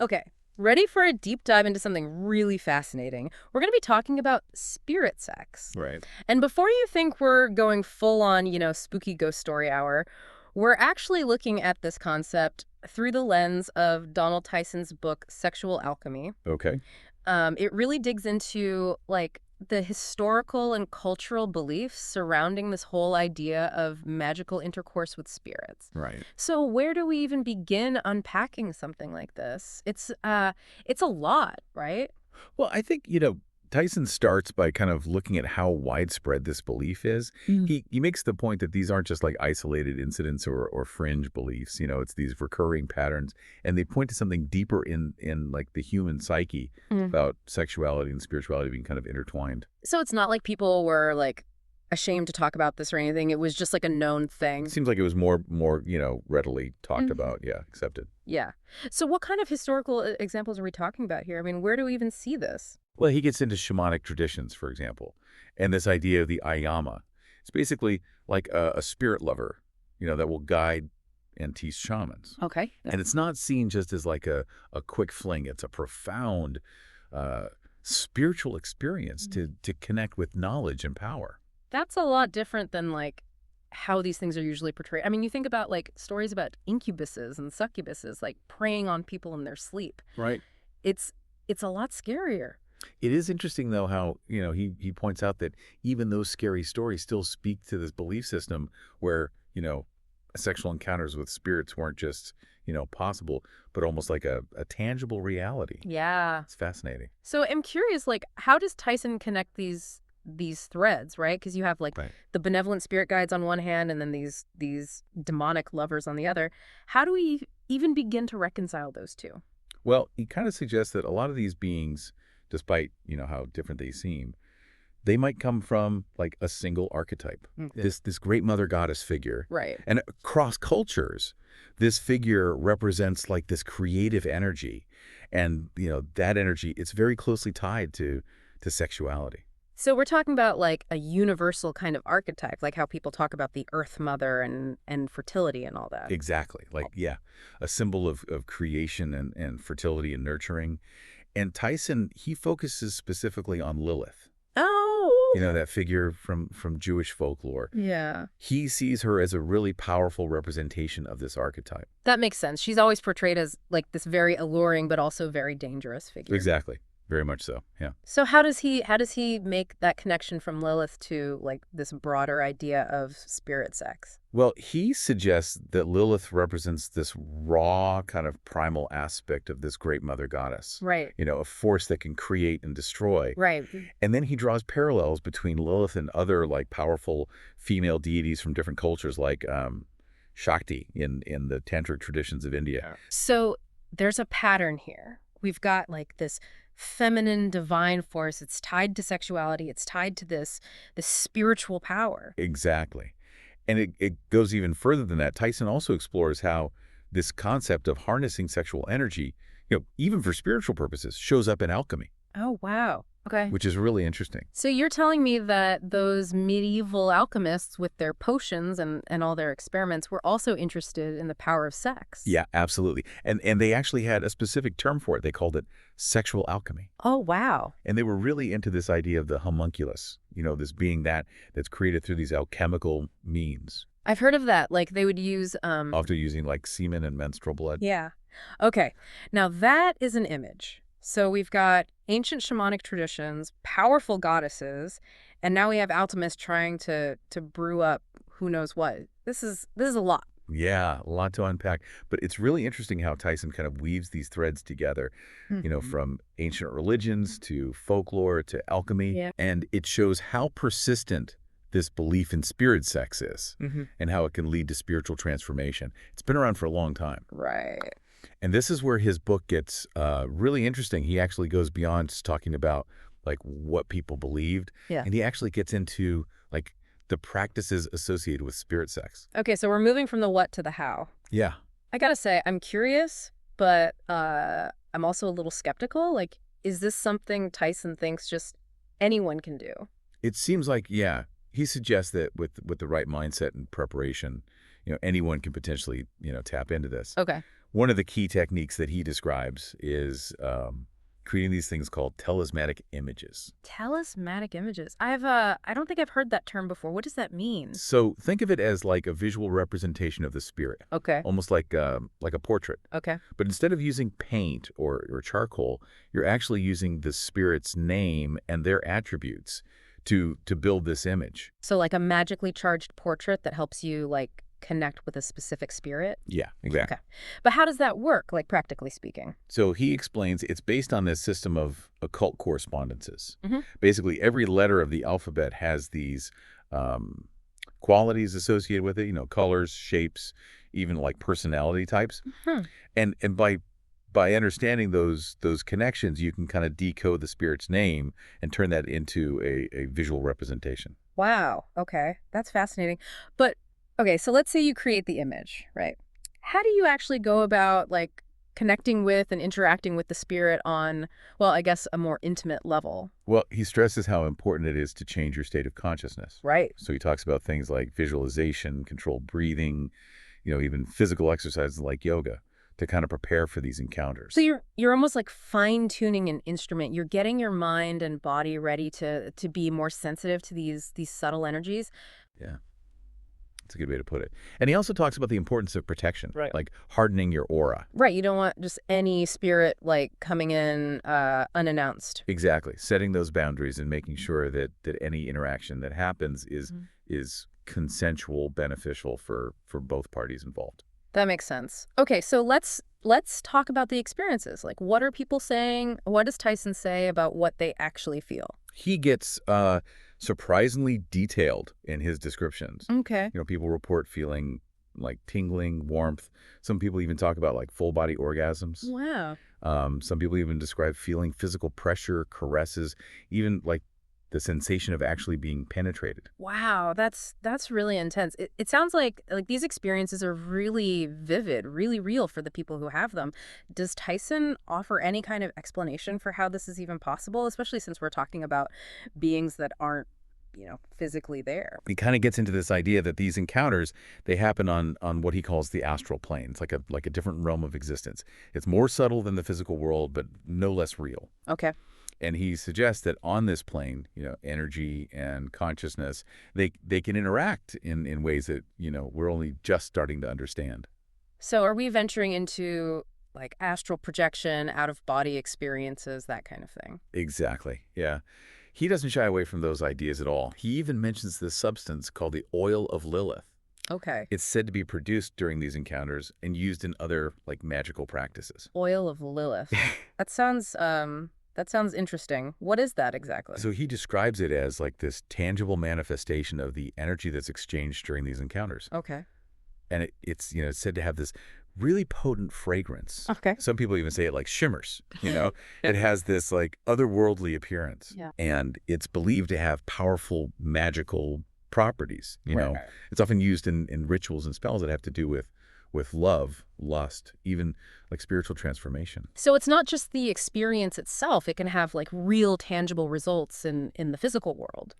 Okay, ready for a deep dive into something really fascinating. We're going to be talking about spirit sex. Right. And before you think we're going full on, spooky ghost story hour, we're actually looking at this concept through the lens of Donald Tyson's book, Sexual Alchemy. Okay. It really digs into, like, the historical and cultural beliefs surrounding this whole idea of magical intercourse with spirits. Right. So where do we even begin unpacking something like this? It's a lot, right? Well, I think, Tyson starts by kind of looking at how widespread this belief is. Mm. He makes the point that these aren't just like isolated incidents or fringe beliefs. It's these recurring patterns, and they point to something deeper in like the human psyche Mm. about sexuality and spirituality being kind of intertwined. So it's not like people were like ashamed to talk about this or anything. It was just like a known It thing. seems like it was more readily talked Mhm. about, yeah, accepted. Yeah. So what kind of historical examples are we talking about here? I mean, where do we even see this? Well, he gets into shamanic traditions, for example, and this idea of the ayama. It's basically like a spirit lover, that will guide and teach shamans. Okay. Yeah. And it's not seen just as like a quick fling. It's a profound uh, spiritual experience to connect with knowledge and power. That's a lot different than like how these things are usually portrayed. I mean, you think about like stories about incubuses and succubuses like preying on people in their sleep. Right. It's it's a lot scarier. It is interesting, though, how, he points out that even those scary stories still speak to this belief system where, sexual encounters with spirits weren't just, possible, but almost like a tangible reality. Yeah. It's fascinating. So I'm curious, like, how does Tyson connect these threads, right? Because you have like Right. the benevolent spirit guides on one hand, and then these demonic lovers on the other. How do we even begin to reconcile those two? Well, he kind of suggests that a lot of these beings, despite, how different they seem, they might come from like a single archetype, Yeah. this great mother goddess figure. Right. And across cultures, this figure represents like this creative energy. And, that energy, it's very closely tied to sexuality. So we're talking about like a universal kind of archetype, like how people talk about the Earth Mother and fertility and all that. Exactly. Like, yeah, a symbol of creation and fertility and nurturing. And Tyson, he focuses specifically on Lilith. Oh. That figure from Jewish folklore. Yeah. He sees her as a really powerful representation of this archetype. That makes sense. She's always portrayed as like this very alluring but also very dangerous figure. Exactly. Very much so. Yeah. So how does he make that connection from Lilith to like this broader idea of spirit sex? Well, he suggests that Lilith represents this raw kind of primal aspect of this great mother goddess. Right. A force that can create and destroy. Right. And then he draws parallels between Lilith and other like powerful female deities from different cultures like Shakti in the tantric traditions of India. So there's a pattern here. We've got like this feminine divine force. It's tied to sexuality. It's tied to this spiritual power. Exactly. And it goes even further than that. Tyson also explores how this concept of harnessing sexual energy, even for spiritual purposes, shows up in alchemy, Oh, wow. Okay. which is really interesting. So you're telling me that those medieval alchemists with their potions and all their experiments were also interested in the power of sex? Yeah, absolutely. And they actually had a specific term for it. They called it sexual alchemy. Oh, wow. And they were really into this idea of the homunculus, this being that's created through these alchemical means, I've heard of that. Like they would use often using like semen and menstrual blood. Yeah. Okay. Now that is an image. So we've got ancient shamanic traditions, powerful goddesses, and now we have alchemists trying to brew up who knows what. This is a lot. Yeah, a lot to unpack. But it's really interesting how Tyson kind of weaves these threads together, Mhm. from ancient religions to folklore to alchemy. Yeah. And it shows how persistent this belief in spirit sex is Mm-hmm. and how it can lead to spiritual transformation. It's been around for a long time. Right. And this is where his book gets really interesting. He actually goes beyond just talking about like what people believed. Yeah. And he actually gets into like the practices associated with spirit sex. Okay, so we're moving from the what to the how. Yeah. I gotta say, I'm curious, but I'm also a little skeptical. Like, is this something Tyson thinks just anyone can do? It seems like, yeah, he suggests that with the right mindset and preparation, anyone can potentially, tap into this. Okay. One of the key techniques that he describes is creating these things called talismanic images. Talismanic images. I don't think I've heard that term before. What does that mean? So think of it as like a visual representation of the spirit, Okay. almost like a portrait. Okay. But instead of using paint or charcoal, you're actually using the spirit's name and their attributes to build this image. So like a magically charged portrait that helps you like connect with a specific spirit? Yeah, exactly. Okay. But how does that work, like practically speaking? So he explains it's based on this system of occult correspondences. Hmm. Basically, every letter of the alphabet has these um, qualities associated with it, colors, shapes, even like personality types. Hmm. And by understanding those connections, you can kind of decode the spirit's name and turn that into a visual representation. Wow. Okay. That's fascinating. But okay, so let's say you create the image, right? How do you actually go about like connecting with and interacting with the spirit on, well, I guess a more intimate level? Well, he stresses how important it is to change your state of consciousness. Right. So he talks about things like visualization, controlled breathing, even physical exercises like yoga to kind of prepare for these encounters. So you're almost like fine-tuning an instrument. You're getting your mind and body ready to be more sensitive to these subtle energies. Yeah. That's a good way to put it. And he also talks about the importance of protection, Right. like hardening your aura. Right, you don't want just any spirit like coming in unannounced. Exactly. Setting those boundaries and making sure that any interaction that happens Mhm. is consensual, beneficial for both parties involved. That makes sense. Okay, so let's talk about the experiences. Like, what are people saying? What does Tyson say about what they actually feel? He gets surprisingly detailed in his descriptions. Okay. People report feeling like tingling, warmth. Some people even talk about like full body orgasms. Wow. Some people even describe feeling physical pressure, caresses, even like the sensation of actually being penetrated. Wow, that's really intense. It sounds like these experiences are really vivid, really real for the people who have them. Does Tyson offer any kind of explanation for how this is even possible, especially since we're talking about beings that aren't, physically there? He kind of gets into this idea that these encounters, they happen on what he calls the astral plane. It's like a different realm of existence. It's more subtle than the physical world, but no less real. Okay. And he suggests that on this plane, energy and consciousness, they can interact in ways that, we're only just starting to understand. So are we venturing into like astral projection, out of body experiences, that kind of thing? Exactly. Yeah. He doesn't shy away from those ideas at all. He even mentions this substance called the oil of Lilith. Okay. It's said to be produced during these encounters and used in other like magical practices. Oil of Lilith. That sounds interesting. What is that exactly? So he describes it as like this tangible manifestation of the energy that's exchanged during these encounters. Okay. And it's said to have this really potent fragrance. Okay. Some people even say it like shimmers, It has this like otherworldly appearance. Yeah. And it's believed to have powerful magical properties, Right. It's often used in rituals and spells that have to do with love, lust, even like spiritual transformation. So it's not just the experience itself. It can have like real tangible results in the physical world.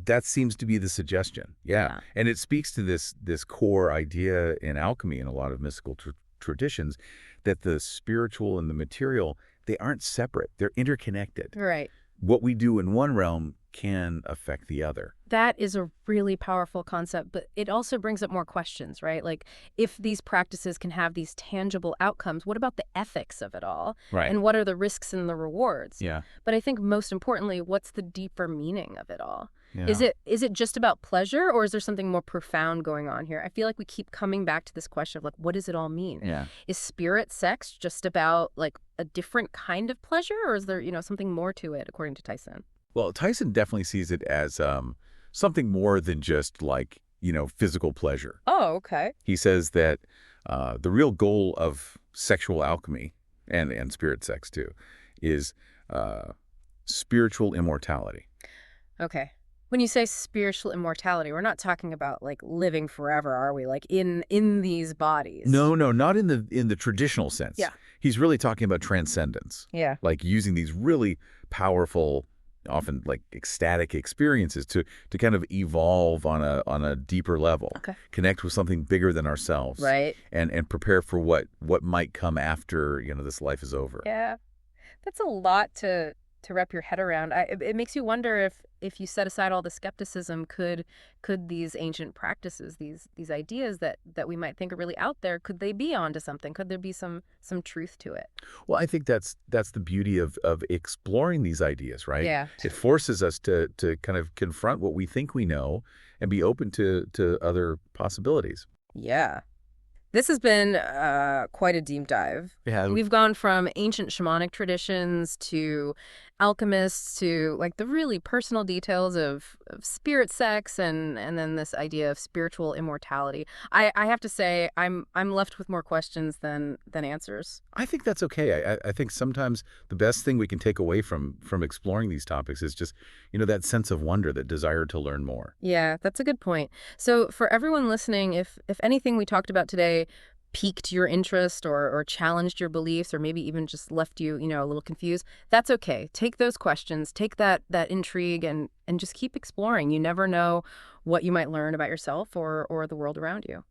That seems to be the suggestion. Yeah. And it speaks to this core idea in alchemy and a lot of mystical traditions that the spiritual and the material, they aren't separate. They're interconnected. Right. What we do in one realm can affect the other. That is a really powerful concept, but it also brings up more questions, right? Like, if these practices can have these tangible outcomes, what about the ethics of it all? Right. And what are the risks and the rewards? Yeah. But I think most importantly, what's the deeper meaning of it all? Yeah. Is it just about pleasure, or is there something more profound going on here? I feel like we keep coming back to this question of like, what does it all mean? Yeah. Is spirit sex just about like a different kind of pleasure, or is there, something more to it, according to Tyson? Well, Tyson definitely sees it as something more than just like, physical pleasure. Oh, okay. He says that the real goal of sexual alchemy and spirit sex too is spiritual immortality. Okay. When you say spiritual immortality, we're not talking about like living forever, are we? Like in these bodies? No, not in the traditional sense. Yeah. He's really talking about transcendence. Yeah. Like using these really powerful often like ecstatic experiences to kind of evolve on a deeper level, Okay. connect with something bigger than ourselves, Right. and prepare for what might come after this life is over. Yeah. That's a lot to wrap your head around. It makes you wonder if you set aside all the skepticism, could these ancient practices, these ideas that we might think are really out there, could they be onto something? Could there be some truth to it? Well, I think that's the beauty of exploring these ideas, right? Yeah. It forces us to kind of confront what we think we know and be open to other possibilities. Yeah. This has been quite a deep dive. Yeah. We've gone from ancient shamanic traditions to alchemists to like the really personal details of spirit sex and then this idea of spiritual immortality. I have to say I'm left with more questions than answers. I think that's okay. I think sometimes the best thing we can take away from exploring these topics is just, that sense of wonder, that desire to learn more. Yeah, that's a good point. So for everyone listening, if anything we talked about today piqued your interest or challenged your beliefs or maybe even just left you, a little confused, that's okay. Take those questions, take that intrigue and just keep exploring. You never know what you might learn about yourself or the world around you.